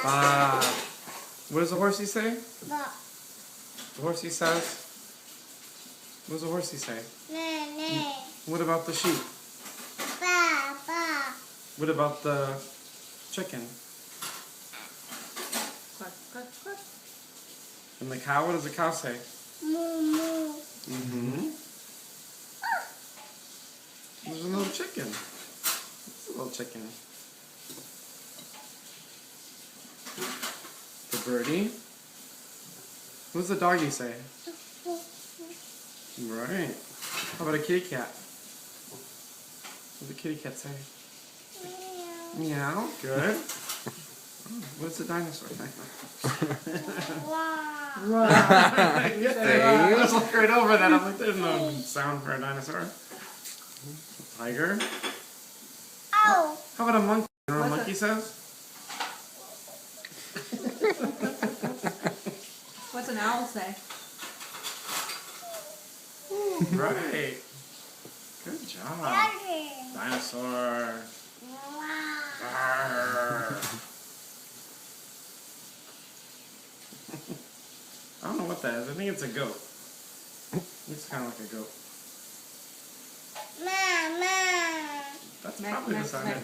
Ba. What does the horsey say? Ba. The horsey says? What does the horsey say? Ne. What about the sheep? Ba. Ba. What about the chicken? Quack, quack, quack. And the cow, what does the cow say? Moo. Moo. Mm-hmm. There's a little chicken. It's a little chicken. The birdie. What does the doggy say? Right. How about a kitty cat? What does the kitty cat say? Meow. Good. What's the dinosaur say? Wow. I just looked right over that. I'm like, there's no sound for a dinosaur. Tiger. Ow. How about a monkey? You know what a What's monkey says? What's an owl say? Right. Good job. Daddy. Dinosaur. Wow. Arr. I don't know what that is. I think it's a goat. It's kind of like a goat. Mama. That's Mac, probably the mac, sound. mac.